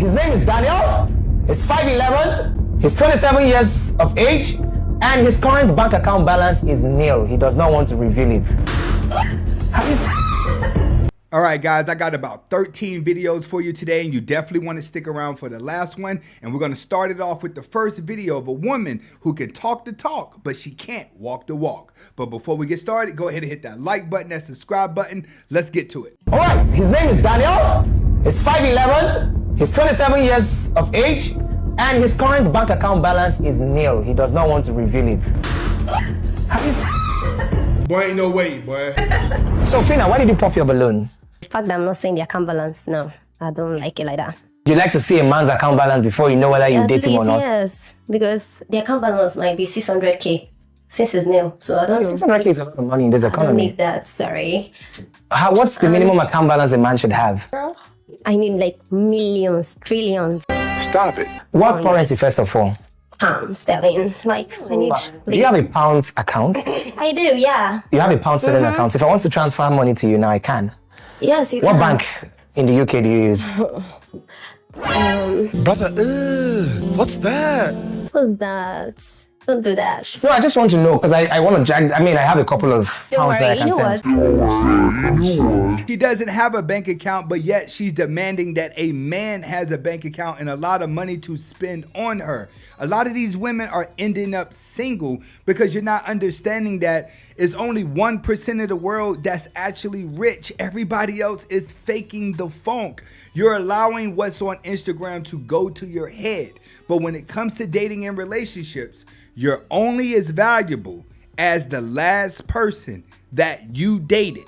his name is Daniel. He's 5'11". He's 27 years of age. And his current bank account balance is nil. He does not want to reveal it. All right, guys, I got about 13 videos for you today, and you definitely want to stick around for the last one. And we're going to start it off with the first video of a woman who can talk the talk, but she can't walk the walk. But before we get started, go ahead and hit that like button, that subscribe button. Let's get to it. All right, his name is Daniel. He's 5'11". He's 27 years of age. And his current bank account balance is nil. He does not want to reveal it. Boy, ain't no way, boy. So, Fina, why did you pop your balloon? The fact that I'm not saying the account balance, no, I don't like it like that. You like to see a man's account balance before you know whether you date him or not? Yes, because the account balance might be 600K since it's new, so I don't know. 600K is a lot of money in this economy. I don't need that, sorry. What's the minimum account balance a man should have? I need like millions, trillions. Stop it. What currency, first of all? Pounds, sterling, like I need. Do you have a pounds account? I do, yeah. You have a pound sterling account. If I want to transfer money to you now, I can. Yes, you What can. bank in the UK do you use? Brother, what's that? What's that? Don't do that. No, I just want to know because I want to. I mean, I have a couple of Don't pounds worry, that I you can know send. what? She doesn't have a bank account, but yet she's demanding that a man has a bank account and a lot of money to spend on her. A lot of these women are ending up single because you're not understanding that it's only 1% of the world that's actually rich. Everybody else is faking the funk. You're allowing what's on Instagram to go to your head. But when it comes to dating and relationships, you're only as valuable as the last person that you dated.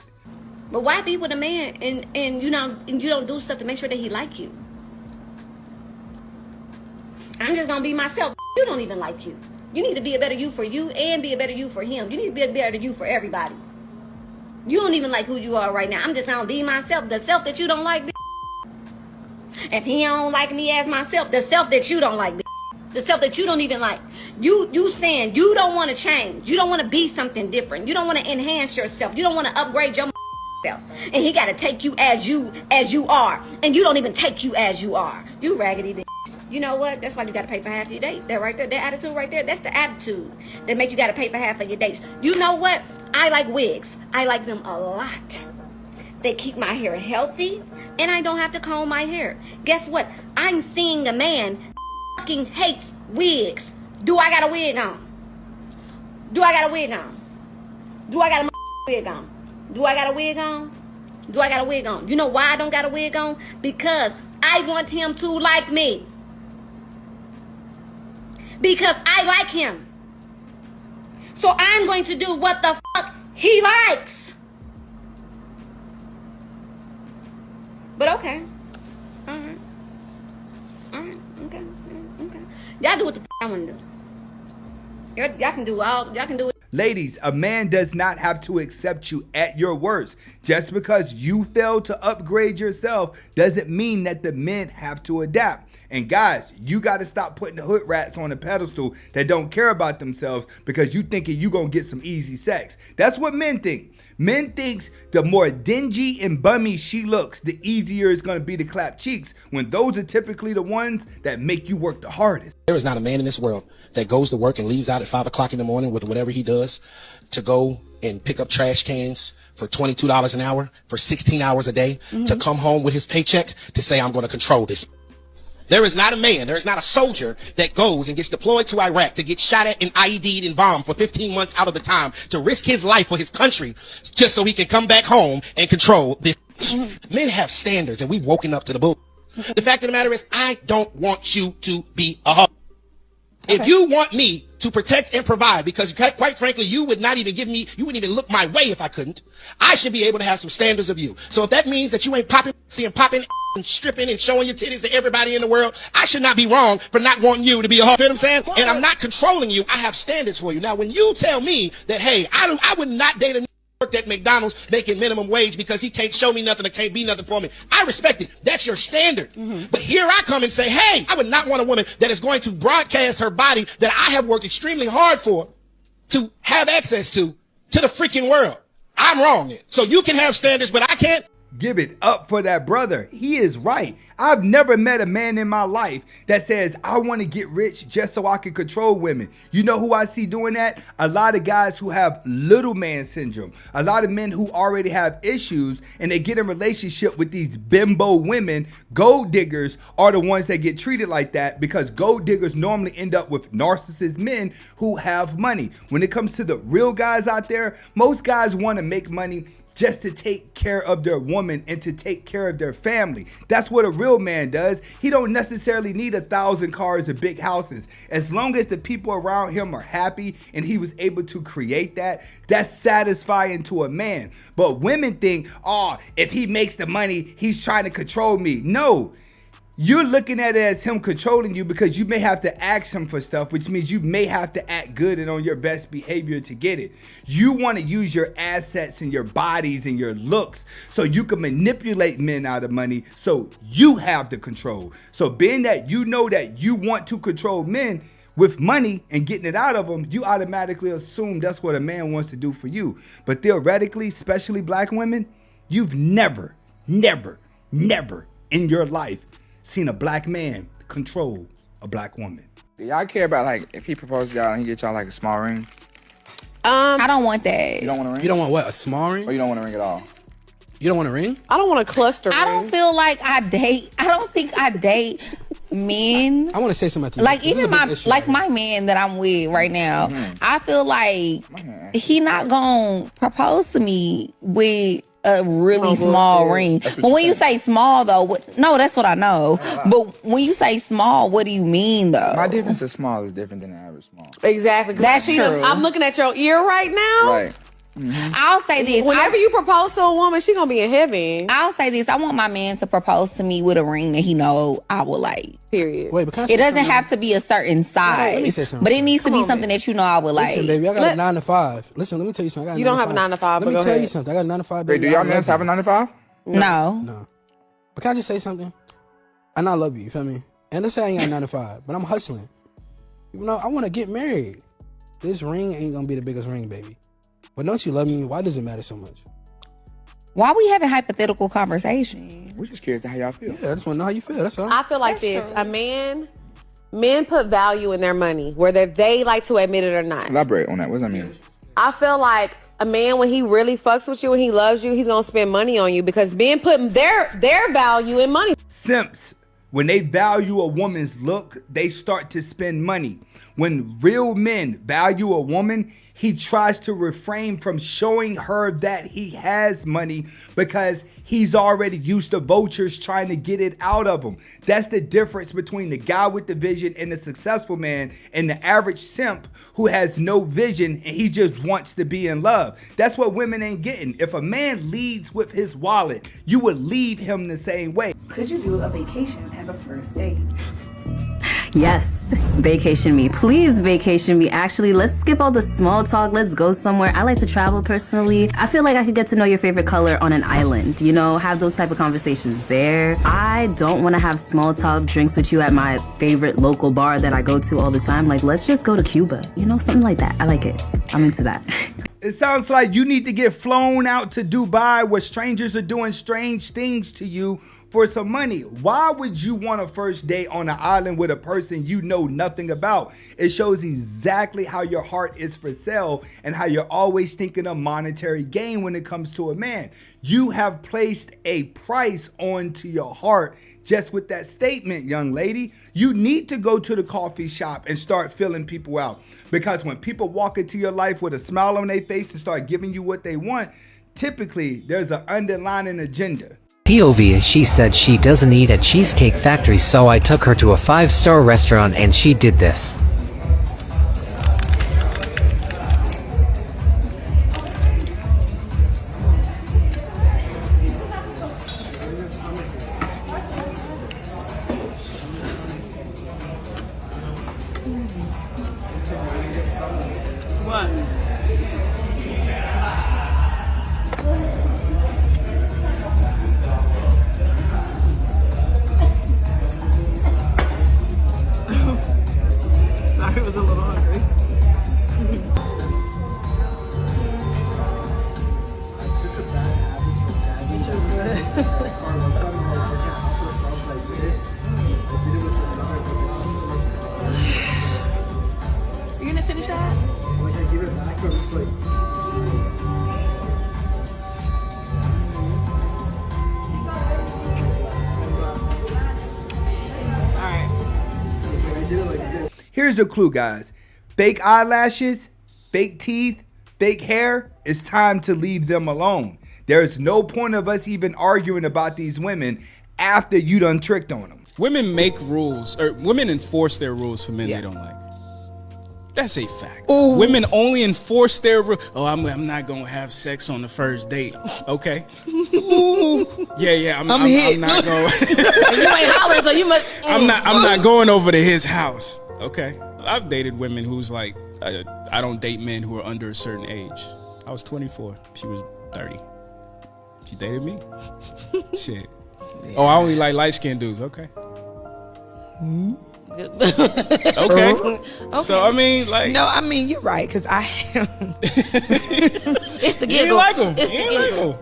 But why be with a man and you don't do stuff to make sure that he like you? I'm just gonna be myself. You don't even like you. You need to be a better you for you and be a better you for him. You need to be a better you for everybody. You don't even like who you are right now. I'm just gonna be myself. The self that you don't like. If he don't like me as myself, the self that you don't like. The self that you don't even like. You saying you don't want to change. You don't want to be something different. You don't want to enhance yourself. You don't want to upgrade your self. And he got to take you as you are. And you don't even take you as you are. You raggedy bitch. You know what? That's why you got to pay for half of your date. That right there, that attitude right there, that's the attitude that make you got to pay for half of your dates. You know what? I like wigs. I like them a lot. They keep my hair healthy and I don't have to comb my hair. Guess what? I'm seeing a man fucking hates wigs. Do I got a wig on? Do I got a wig on? Do I got a wig on? Do I got a wig on? Do I got a wig on? You know why I don't got a wig on? Because I want him to like me. Because I like him. So I'm going to do what the fuck he likes. But okay. Alright. Alright. Okay. Okay. Y'all do what the fuck I want to do. Y'all can do it. Ladies, a man does not have to accept you at your worst. Just because you fail to upgrade yourself doesn't mean that the men have to adapt. And guys, you got to stop putting the hood rats on a pedestal that don't care about themselves because you thinking you going to get some easy sex. That's what men think. Men thinks the more dingy and bummy she looks, the easier it's going to be to clap cheeks, when those are typically the ones that make you work the hardest. There is not a man in this world that goes to work and leaves out at 5 o'clock in the morning with whatever he does to go and pick up trash cans for $22 an hour for 16 hours a day to come home with his paycheck to say, I'm going to control this. There is not a man, there is not a soldier that goes and gets deployed to Iraq to get shot at and IED'd and bombed for 15 months out of the time to risk his life for his country just so he can come back home and control this. Men have standards and we've woken up to the bull. The fact of the matter is, I don't want you to be a hoe. If you want me to protect and provide, because quite frankly, you would not even you wouldn't even look my way if I couldn't, I should be able to have some standards of you. So if that means that you ain't popping and stripping and showing your titties to everybody in the world, I should not be wrong for not wanting you to be a hoe. You know what I'm saying? And I'm not controlling you. I have standards for you. Now, when you tell me that, hey, I would not date a work at McDonald's making minimum wage because he can't show me nothing or can't be nothing for me, I respect it. That's your standard. But here I come and say, hey, I would not want a woman that is going to broadcast her body that I have worked extremely hard for to have access to the freaking world. I'm wrong then. So you can have standards, but I can't. give it up for that brother. He is right. I've never met a man in my life that says, I want to get rich just so I can control women. You know who I see doing that? A lot of guys who have little man syndrome. A lot of men who already have issues and they get in relationship with these bimbo women. Gold diggers are the ones that get treated like that because gold diggers normally end up with narcissist men who have money. When it comes to the real guys out there, most guys want to make money just to take care of their woman and to take care of their family. That's what a real man does. He don't necessarily need 1,000 cars or big houses. As long as the people around him are happy and he was able to create that, that's satisfying to a man. But women think, oh, if he makes the money, he's trying to control me. No. You're looking at it as him controlling you because you may have to ask him for stuff, which means you may have to act good and on your best behavior to get it. You want to use your assets and your bodies and your looks so you can manipulate men out of money so you have the control. So being that you know that you want to control men with money and getting it out of them, you automatically assume that's what a man wants to do for you. But theoretically, especially black women, you've never in your life seen a black man control a black woman. Do y'all care about, like, if he proposed to y'all and he get y'all, like, a small ring? I don't want that. You don't want a ring? You don't want what? A small ring? Or you don't want a ring at all? You don't want a ring? I don't want a cluster ring. I don't feel like I don't think I date men. I want to say something. Like even my man that I'm with right now, I feel like he not gonna propose to me with a really small ring. But when you say small though, no, that's what I know. But when you say small, what do you mean though? My difference is small is different than the average small. Exactly. That's true. I'm looking at your ear right now. Right. I'll say this. Whenever you propose to a woman, she gonna be in heaven. I'll say this. I want my man to propose to me with a ring that he know I will like. Period. Wait, but it doesn't have to be a certain size, but it needs to be something that you know I would like. Listen, baby, I got a 9 to 5. Listen, let me tell you something. You don't have a 9 to 5. Let me tell you something. I got a 9 to 5. Wait, do y'all men have a 9 to 5? No. But can I just say something? And I love you. You feel me? And let's say I ain't got a 9 to 5, but I'm hustling. You know, I want to get married. This ring ain't gonna be the biggest ring, baby. But don't you love me? Why does it matter so much? Why we having hypothetical conversation? We're just curious to how y'all feel. Yeah, I just want to know how you feel. That's all. I feel like this. True. Men put value in their money, whether they like to admit it or not. Elaborate on that. What does that mean? I feel like a man, when he really fucks with you and he loves you, he's gonna spend money on you because men put their value in money. Simps, when they value a woman's look, they start to spend money. When real men value a woman, he tries to refrain from showing her that he has money because he's already used to vultures trying to get it out of him. That's the difference between the guy with the vision and the successful man and the average simp who has no vision and he just wants to be in love. That's what women ain't getting. If a man leads with his wallet, you would lead him the same way. Could you do a vacation as a first date? Yes, vacation me. Please vacation me. Actually, let's skip all the small talk. Let's go somewhere. I like to travel personally. I feel like I could get to know your favorite color on an island, you know, have those type of conversations there. I don't want to have small talk drinks with you at my favorite local bar that I go to all the time. Like, let's just go to Cuba, you know, something like that. I like it. I'm into that. It sounds like you need to get flown out to Dubai where strangers are doing strange things to you for some money. Why would you want a first date on an island with a person you know nothing about? It shows exactly how your heart is for sale and how you're always thinking of monetary gain when it comes to a man. You have placed a price onto your heart just with that statement, young lady. You need to go to the coffee shop and start filling people out. Because when people walk into your life with a smile on their face and start giving you what they want, typically there's an underlying agenda. POV, she said she doesn't eat at Cheesecake Factory, so I took her to a 5-star restaurant and she did this. Here's a clue, guys. Fake eyelashes, fake teeth, fake hair, it's time to leave them alone. There's no point of us even arguing about these women after you done tricked on them. Women make rules, or women enforce their rules for men they don't like. That's a fact. Ooh. Women only enforce their rules. Oh, I'm not gonna have sex on the first date. Okay. Yeah. I'm not going. You ain't hollering, so you must. I'm not going over to his house. Okay. I've dated women who's like, I don't date men who are under a certain age. I was 24. She was 30. She dated me. Shit. Yeah. Oh, I only like light-skinned dudes. Okay. Okay. So I mean, like, no, I mean you're right because I it's the giggle. Like him. It's the giggle.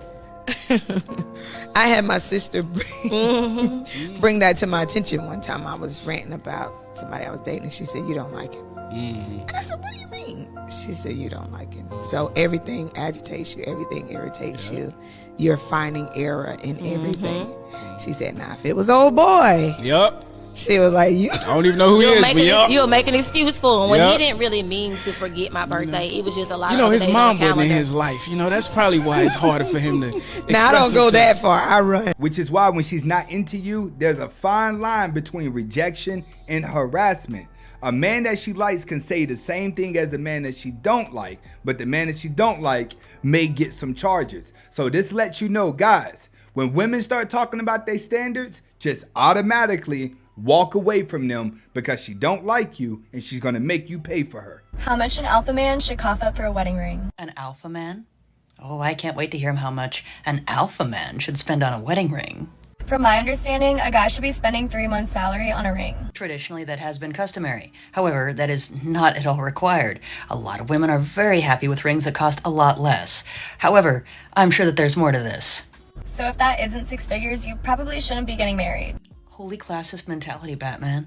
I had my sister bring that to my attention one time. I was ranting about somebody I was dating, and she said, "You don't like him." And I said, "What do you mean?" She said, "You don't like him." So everything agitates you, everything irritates you. You're finding error in everything. She said, "Nah, if it was old boy." Yup. She was like, "You." I don't even know who he is, but you'll make an excuse for him when he didn't really mean to forget my birthday. It was just a lot. You know, of his days mom on the wasn't in calendar. his life. You know, that's probably why it's harder for him to. Now I don't go that far. I run. Which is why when she's not into you, there's a fine line between rejection and harassment. A man that she likes can say the same thing as the man that she don't like, but the man that she don't like may get some charges. So this lets you know, guys, when women start talking about their standards, just automatically walk away from them because she don't like you and she's gonna make you pay for her. How much an alpha man should cough up for a wedding ring? An alpha man? Oh, I can't wait to hear how much an alpha man should spend on a wedding ring. From my understanding, a guy should be spending 3 months' salary on a ring. Traditionally, that has been customary. However, that is not at all required. A lot of women are very happy with rings that cost a lot less. However, I'm sure that there's more to this. So if that isn't 6 figures, you probably shouldn't be getting married. Holy classist mentality, Batman.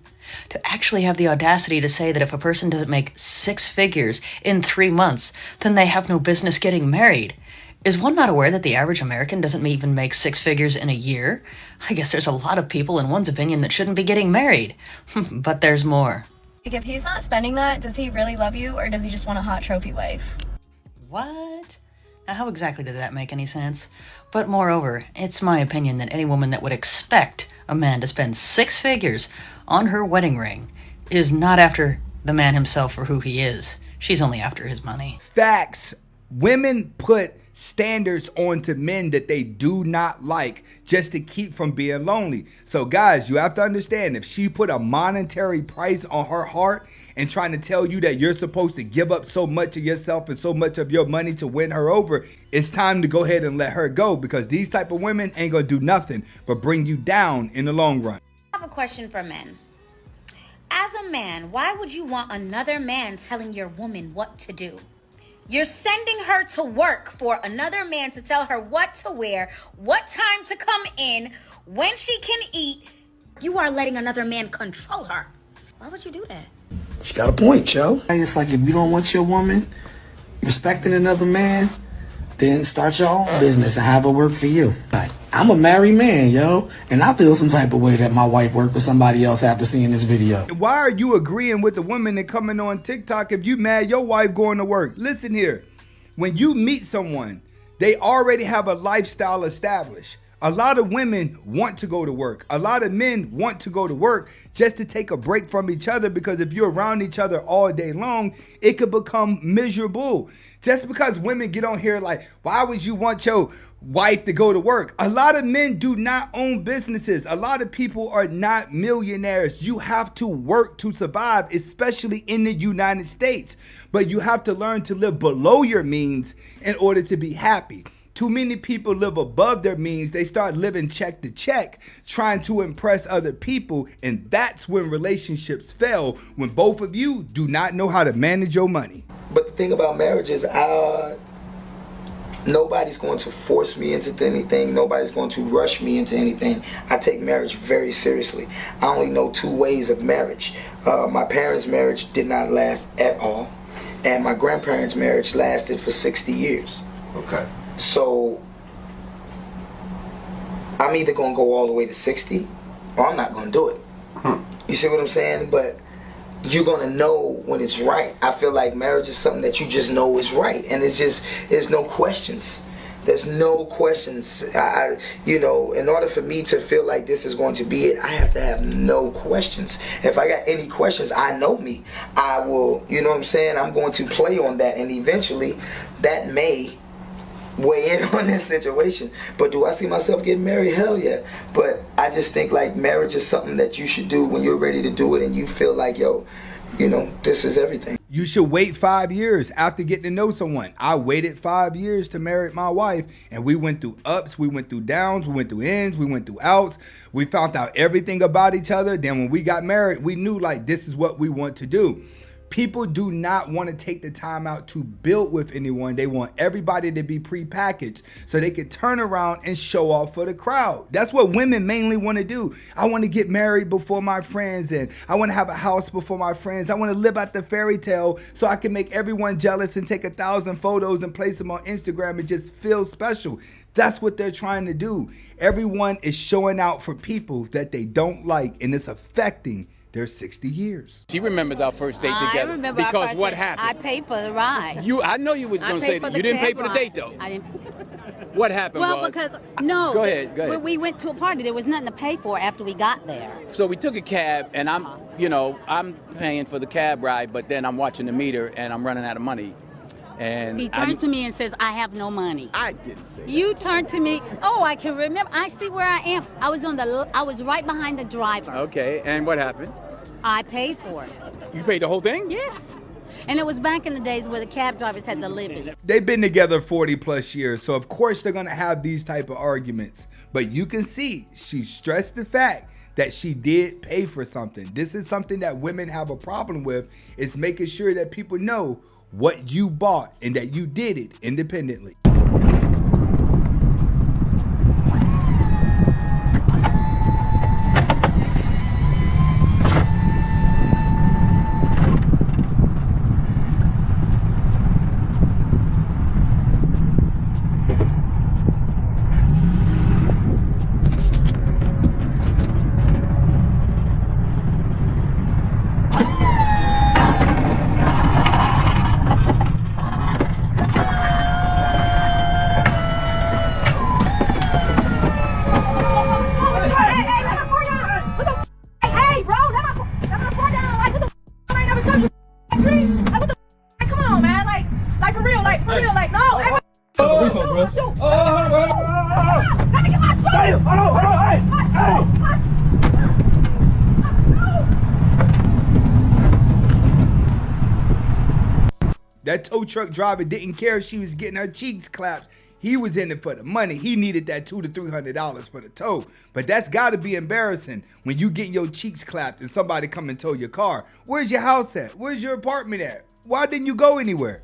To actually have the audacity to say that if a person doesn't make 6 figures in 3 months, then they have no business getting married. Is one not aware that the average American doesn't even make 6 figures in a year? I guess there's a lot of people, in one's opinion, that shouldn't be getting married. But there's more. Like if he's not spending that, does he really love you or does he just want a hot trophy wife? What? Now, how exactly did that make any sense? But moreover, it's my opinion that any woman that would expect a man to spend 6 figures on her wedding ring is not after the man himself for who he is. She's only after his money. Facts. Women put standards onto men that they do not like just to keep from being lonely. So guys, you have to understand, if she put a monetary price on her heart and trying to tell you that you're supposed to give up so much of yourself and so much of your money to win her over, it's time to go ahead and let her go, because these type of women ain't gonna do nothing but bring you down in the long run. I have a question for men. As a man, why would you want another man telling your woman what to do? You're sending her to work for another man to tell her what to wear, what time to come in, when she can eat. You are letting another man control her. Why would you do that? She got a point, yo. It's like if you don't want your woman respecting another man, then start your own business and have it work for you. Like, I'm a married man, yo, and I feel some type of way that my wife worked for somebody else after seeing this video. Why are you agreeing with the women that coming on TikTok if you mad your wife going to work? Listen here, when you meet someone, they already have a lifestyle established. A lot of women want to go to work. A lot of men want to go to work just to take a break from each other, because if you're around each other all day long, it could become miserable. Just because women get on here like, why would you want your wife to go to work? A lot of men do not own businesses. A lot of people are not millionaires. You have to work to survive, especially in the United States. But you have to learn to live below your means in order to be happy. Too many people live above their means. They start living check to check, trying to impress other people. And that's when relationships fail, when both of you do not know how to manage your money. But the thing about marriage is nobody's going to force me into anything. Nobody's going to rush me into anything. I take marriage very seriously. I only know 2 ways of marriage. My parents' marriage did not last at all. And my grandparents' marriage lasted for 60 years. Okay. So I'm either going to go all the way to 60 or I'm not going to do it. You see what I'm saying? But you're gonna know when it's right. I feel like marriage is something that you just know is right, and there's no questions. There's no questions. You know, in order for me to feel like this is going to be it, I have to have no questions. If I got any questions, I know me. I will, you know what I'm saying? I'm going to play on that, and eventually that may weigh in on this situation. But do I see myself getting married? Hell yeah. But I just think like marriage is something that you should do when you're ready to do it and you feel like, yo, you know, this is everything. You should wait 5 years after getting to know someone. I waited 5 years to marry my wife, and we went through ups, we went through downs, we went through ins, we went through outs. We found out everything about each other. Then when we got married, we knew like this is what we want to do. People do not want to take the time out to build with anyone. They want everybody to be prepackaged so they can turn around and show off for the crowd. That's what women mainly want to do. I want to get married before my friends, and I want to have a house before my friends. I want to live out the fairy tale so I can make everyone jealous and take 1,000 photos and place them on Instagram and just feel special. That's what they're trying to do. Everyone is showing out for people that they don't like, and it's affecting their 60 years. She remembers our first date together. I remember because what happened? I paid for the ride. I know you was going to say that. You didn't pay for the date though. I didn't. What happened Well, because no. Go ahead. We went to a party. There was nothing to pay for after we got there. So we took a cab, and I'm paying for the cab ride, but then I'm watching the meter, and I'm running out of money. And He turns to me and says, "I have no money." I didn't say that. You turned to me. Oh, I can remember. I see where I am. I was right behind the driver. Okay, and what happened? I paid for it. You paid the whole thing? Yes. And it was back in the days where the cab drivers had the living. They've been together 40 plus years, so of course they're gonna have these type of arguments. But you can see she stressed the fact that she did pay for something. This is something that women have a problem with, is making sure that people know what you bought and that you did it independently. That tow truck driver didn't care if she was getting her cheeks clapped. He was in it for the money. He needed that $200 to $300 for the tow. But that's got to be embarrassing when you getting your cheeks clapped and somebody come and tow your car. Where's your house at? Where's your apartment at? Why didn't you go anywhere?